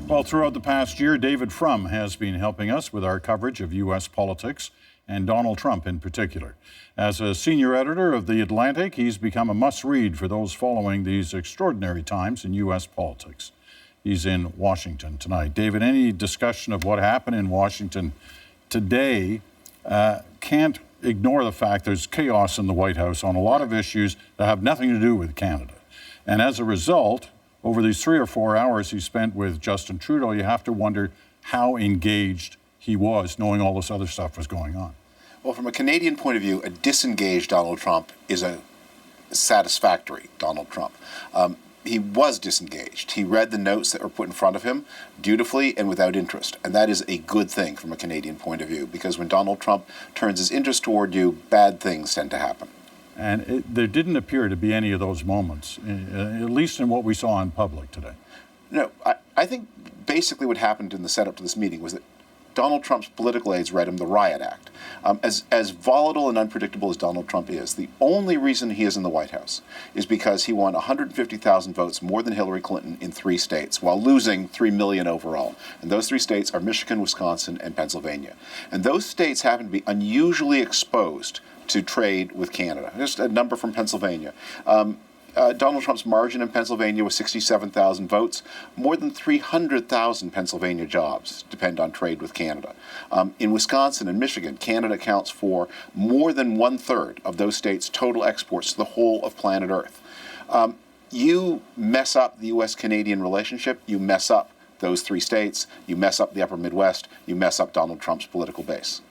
Well, throughout the past year, David Frum has been helping us with our coverage of U.S. politics and Donald Trump in particular. As a senior editor of The Atlantic, he's become a must-read for those following these extraordinary times in U.S. politics. He's in Washington tonight. David, any discussion of what happened in Washington today can't ignore the fact there's chaos in the White House on a lot of issues that have nothing to do with Canada. And as a result, over these 3 or 4 hours he spent with Justin Trudeau, you have to wonder how engaged he was, knowing all this other stuff was going on. Well, from a Canadian point of view, a disengaged Donald Trump is a satisfactory Donald Trump. He was disengaged. He read the notes that were put in front of him dutifully and without interest. And that is a good thing from a Canadian point of view, because when Donald Trump turns his interest toward you, bad things tend to happen. And there didn't appear to be any of those moments, at least in what we saw in public today. No, I think basically what happened in the setup to this meeting was that Donald Trump's political aides read him the Riot Act. As volatile and unpredictable as Donald Trump is, the only reason he is in the White House is because he won 150,000 votes, more than Hillary Clinton, in 3 states, while losing 3 million overall. And those 3 states are Michigan, Wisconsin, and Pennsylvania. And those states happen to be unusually exposed to trade with Canada. Just a number from Pennsylvania. Donald Trump's margin in Pennsylvania was 67,000 votes. More than 300,000 Pennsylvania jobs depend on trade with Canada. In Wisconsin and Michigan, Canada accounts for more than 1/3 of those states' total exports to the whole of planet Earth. You mess up the U.S.-Canadian relationship, you mess up those 3 states, you mess up the upper Midwest, you mess up Donald Trump's political base.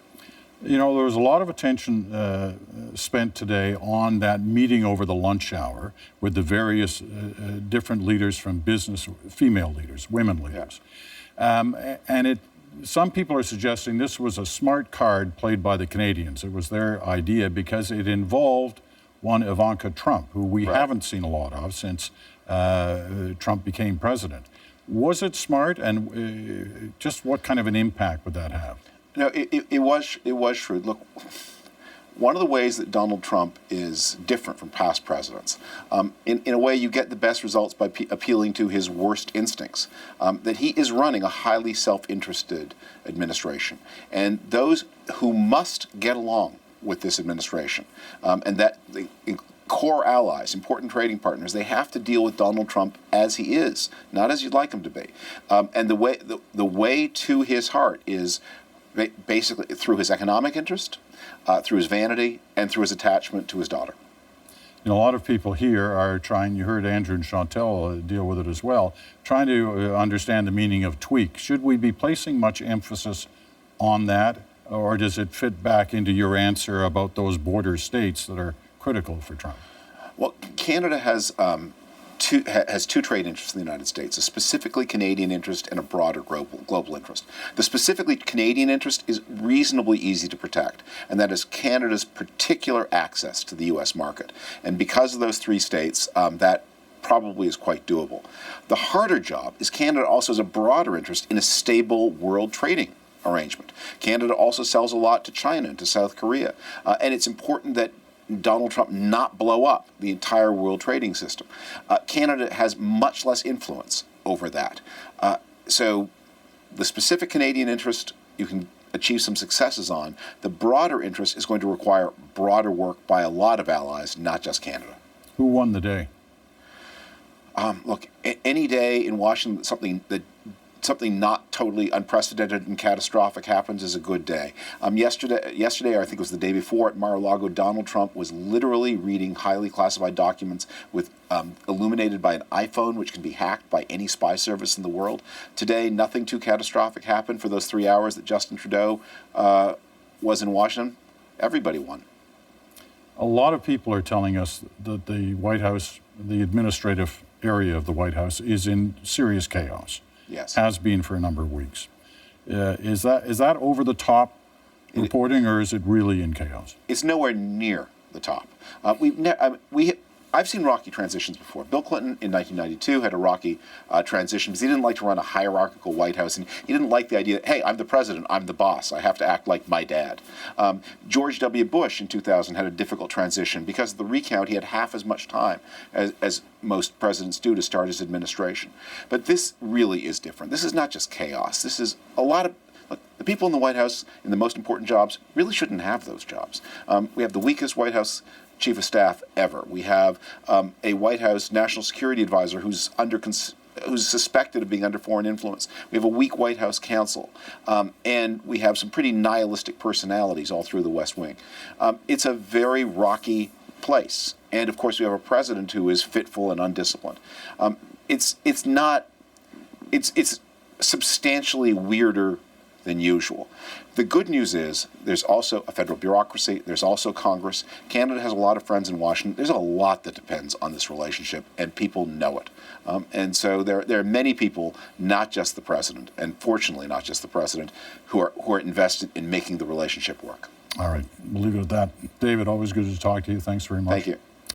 You know, there was a lot of attention spent today on that meeting over the lunch hour with the various different leaders from business, female leaders, women leaders. Yeah. And some people are suggesting this was a smart card played by the Canadians. It was their idea because it involved one Ivanka Trump, who we haven't seen a lot of since Trump became president. Was it smart, and just what kind of an impact would that have? No, it was shrewd. Look, one of the ways that Donald Trump is different from past presidents, in a way you get the best results by appealing to his worst instincts, that he is running a highly self-interested administration. And those who must get along with this administration, and that the core allies, important trading partners, they have to deal with Donald Trump as he is, not as you'd like him to be. And the way to his heart is basically through his economic interest, through his vanity, and through his attachment to his daughter. You know, a lot of people here are trying, you heard Andrew and Chantel deal with it as well, trying to understand the meaning of tweak. Should we be placing much emphasis on that, or does it fit back into your answer about those border states that are critical for Trump? Well, Canada has two trade interests in the United States, a specifically Canadian interest and a broader global interest. The specifically Canadian interest is reasonably easy to protect, and that is Canada's particular access to the U.S. market. And because of those 3 states, that probably is quite doable. The harder job is Canada also has a broader interest in a stable world trading arrangement. Canada also sells a lot to China and to South Korea, and it's important that Donald Trump not blow up the entire world trading system. Canada has much less influence over that. So the specific Canadian interest you can achieve some successes on. The broader interest is going to require broader work by a lot of allies, not just Canada. Who won the day? Look, any day in Washington, something not totally unprecedented and catastrophic happens is a good day. Yesterday, or I think it was the day before, at Mar-a-Lago, Donald Trump was literally reading highly classified documents illuminated by an iPhone, which can be hacked by any spy service in the world. Today, nothing too catastrophic happened for those 3 hours that Justin Trudeau was in Washington. Everybody won. A lot of people are telling us that the White House, the administrative area of the White House, is in serious chaos. Yes. Has been for a number of weeks. Is that over the top reporting, or is it really in chaos? It's nowhere near the top. I've seen rocky transitions before. Bill Clinton in 1992 had a rocky transition because he didn't like to run a hierarchical White House, and he didn't like the idea that, hey, I'm the president, I'm the boss, I have to act like my dad. George W. Bush in 2000 had a difficult transition. Because of the recount, he had half as much time as most presidents do to start his administration. But this really is different. This is not just chaos. This is a lot of... Look, the people in the White House in the most important jobs really shouldn't have those jobs. We have the weakest White House chief of staff ever. We have a White House national security advisor who's suspected of being under foreign influence. We have a weak White House counsel. And we have some pretty nihilistic personalities all through the West Wing. It's a very rocky place. And of course, we have a president who is fitful and undisciplined. It's substantially weirder than usual. The good news is there's also a federal bureaucracy, there's also Congress. Canada has a lot of friends in Washington. There's a lot that depends on this relationship, and people know it. And so there are many people, not just the president, and fortunately not just the president, who are invested in making the relationship work. All right, we'll leave it at that. David, always good to talk to you. Thanks very much. Thank you.